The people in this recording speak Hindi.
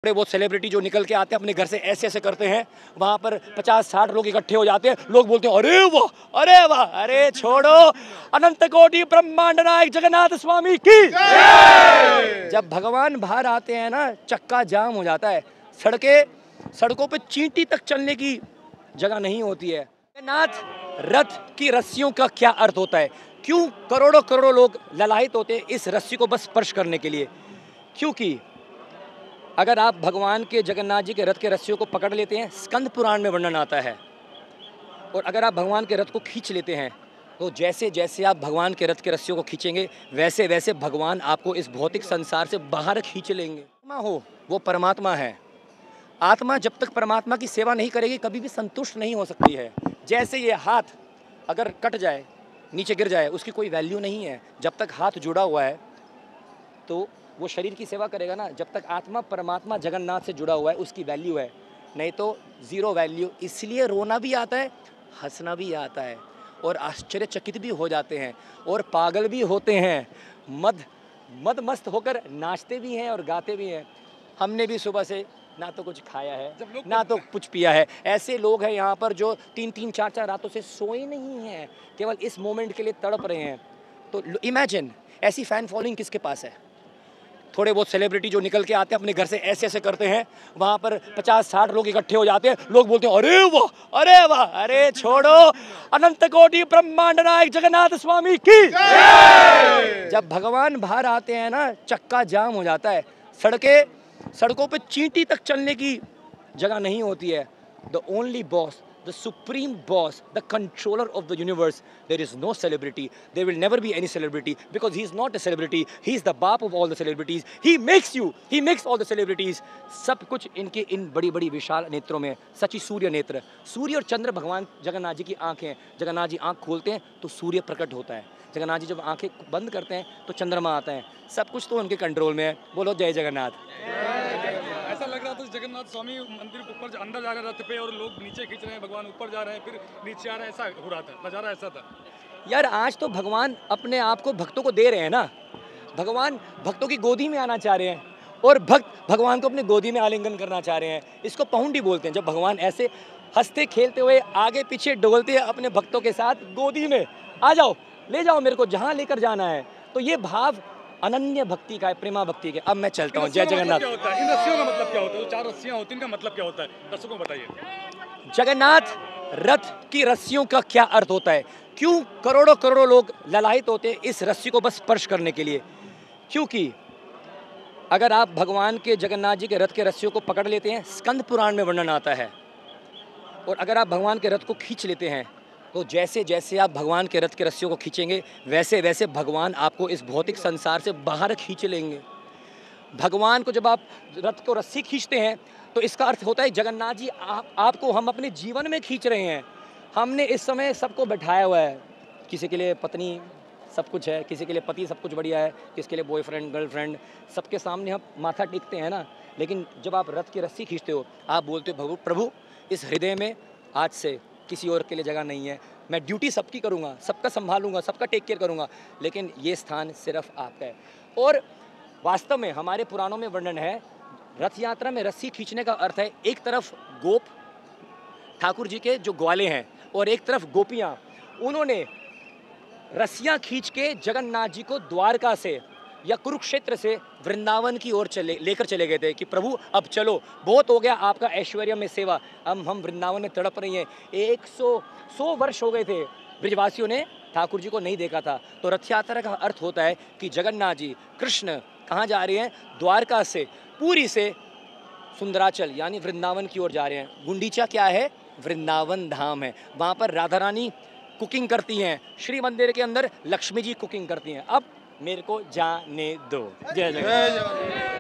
थोड़े बहुत सेलिब्रिटी जो निकल के आते हैं अपने घर से ऐसे ऐसे करते हैं, वहां पर 50-60 लोग इकट्ठे हो जाते हैं, लोग बोलते हैं अरे वाह अरे वाह, अरे छोड़ो, अनंत कोटि ब्रह्मांड नायक जगन्नाथ स्वामी की जब भगवान बाहर आते हैं ना, चक्का जाम हो जाता है। सड़कों पे चींटी तक चलने की जगह नहीं होती है। जगन्नाथ रथ की रस्सियों का क्या अर्थ होता है? क्यों करोड़ों करोड़ों लोग ललायित होते हैं इस रस्सी को बस स्पर्श करने के लिए? क्योंकि अगर आप भगवान के जगन्नाथ जी के रथ के रस्सियों को पकड़ लेते हैं, स्कंद पुराण में वर्णन आता है, और अगर आप भगवान के रथ को खींच लेते हैं, तो जैसे जैसे आप भगवान के रथ के रस्सियों को खींचेंगे, वैसे वैसे भगवान आपको इस भौतिक संसार से बाहर खींच लेंगे। आत्मा हो वो परमात्मा है। आत्मा जब तक परमात्मा की सेवा नहीं करेगी, कभी भी संतुष्ट नहीं हो सकती है। जैसे ये हाथ अगर कट जाए, नीचे गिर जाए, उसकी कोई वैल्यू नहीं है। जब तक हाथ जुड़ा हुआ है तो वो शरीर की सेवा करेगा ना। जब तक आत्मा परमात्मा जगन्नाथ से जुड़ा हुआ है, उसकी वैल्यू है, नहीं तो ज़ीरो वैल्यू। इसलिए रोना भी आता है, हंसना भी आता है, और आश्चर्यचकित भी हो जाते हैं, और पागल भी होते हैं, मद मस्त होकर नाचते भी हैं और गाते भी हैं। हमने भी सुबह से ना तो कुछ खाया है ना तो कुछ पिया है। ऐसे लोग हैं यहाँ पर जो 3-3 4-4 रातों से सोए नहीं हैं, केवल इस मोमेंट के लिए तड़प रहे हैं। तो इमेजिन ऐसी फ़ैन फॉलोइंग किसके पास है? थोड़े बहुत सेलिब्रिटी जो निकल के आते हैं अपने घर से ऐसे ऐसे करते हैं, वहां पर 50-60 लोग इकट्ठे हो जाते हैं, लोग बोलते हैं अरे वाह, अरे छोड़ो, अनंत कोटि ब्रह्मांड नायक जगन्नाथ स्वामी की जब भगवान बाहर आते हैं ना, चक्का जाम हो जाता है। सड़कों पे चींटी तक चलने की जगह नहीं होती है। The only boss, the supreme boss, the controller of the universe, there is no celebrity, there will never be any celebrity, because he is not a celebrity, he is the baap of all the celebrities, he makes all the celebrities। सब कुछ इनके इन बड़ी बड़ी विशाल नेत्रों में। सची सूर्य नेत्र, सूर्य और चंद्र भगवान जगन्नाथ जी की आंखें हैं। जगन्नाथ जी आंख खोलते हैं तो सूर्य प्रकट होता है, जगन्नाथ जी जब आंखें बंद करते हैं तो चंद्रमा आता है। सब कुछ तो उनके कंट्रोल में है। बोलो जय जगन्नाथ। ऐसा लग रहा था जगन्नाथ स्वामी मंदिर के ऊपर अंदर जा रहे रथ पे, और लोग नीचे खींच रहे हैं, भगवान ऊपर जा रहे हैं, फिर नीचे आ रहे हैं, ऐसा हो रहा था, नजारा ऐसा था। यार आज तो भगवान अपने आप को भक्तों को दे रहे हैं ना। भगवान भक्तों की गोदी में आना चाह रहे हैं, और भक्त भगवान को अपनी गोदी में आलिंगन करना चाह रहे हैं। इसको पहुंडी बोलते हैं, जब भगवान ऐसे हंसते खेलते हुए आगे पीछे डोलते हैं अपने भक्तों के साथ, गोदी में आ जाओ, ले जाओ मेरे को जहाँ लेकर जाना है। तो ये भाव अनन्य भक्ति का है, प्रेमा भक्ति का। अब मैं चलता हूँ। जय जगन्नाथ। इन रस्सियों का मतलब क्या होता है? 4 रस्सियां होती हैं, इनका मतलब क्या होता है, दर्शकों को बताइए। जगन्नाथ रथ की रस्सियों का क्या अर्थ होता है? क्यों करोड़ों करोड़ों लोग ललायित होते हैं इस रस्सी को बस स्पर्श करने के लिए? क्योंकि अगर आप भगवान के जगन्नाथ जी के रथ के रस्सियों को पकड़ लेते हैं, स्कंद पुराण में वर्णन आता है, और अगर आप भगवान के रथ को खींच लेते हैं, तो जैसे जैसे आप भगवान के रथ के रस्सियों को खींचेंगे, वैसे वैसे भगवान आपको इस भौतिक संसार से बाहर खींच लेंगे। भगवान को जब आप रथ को रस्सी खींचते हैं, तो इसका अर्थ होता है जगन्नाथ जी आपको हम अपने जीवन में खींच रहे हैं। हमने इस समय सबको बैठाया हुआ है, किसी के लिए पत्नी सब कुछ है, किसी के लिए पति सब कुछ बढ़िया है, किसी के लिए बॉयफ्रेंड गर्लफ्रेंड, सबके सामने हम माथा टेकते हैं ना। लेकिन जब आप रथ की रस्सी खींचते हो, आप बोलते हो प्रभु इस हृदय में आज से किसी और के लिए जगह नहीं है, मैं ड्यूटी सबकी करूँगा, सबका संभालूंगा, सबका टेक केयर करूँगा, लेकिन ये स्थान सिर्फ आपका है। और वास्तव में हमारे पुराणों में वर्णन है, रथ यात्रा में रस्सी खींचने का अर्थ है, एक तरफ गोप ठाकुर जी के जो ग्वाले हैं, और एक तरफ गोपियाँ, उन्होंने रस्सियाँ खींच के जगन्नाथ जी को द्वारका से या कुरुक्षेत्र से वृंदावन की ओर लेकर चले गए थे कि प्रभु अब चलो, बहुत हो गया आपका ऐश्वर्य में सेवा, हम वृंदावन में तड़प रही हैं। 100 वर्ष हो गए थे ब्रजवासियों ने ठाकुर जी को नहीं देखा था। तो रथ यात्रा का अर्थ होता है कि जगन्नाथ जी कृष्ण कहाँ जा रहे हैं? द्वारका से, पुरी से सुंदराचल यानी वृंदावन की ओर जा रहे हैं। गुंडीचा क्या है? वृंदावन धाम है। वहाँ पर राधा रानी कुकिंग करती हैं, श्री मंदिर के अंदर लक्ष्मी जी कुकिंग करती हैं। अब मेरे को जाने दो। जय जगन्नाथ।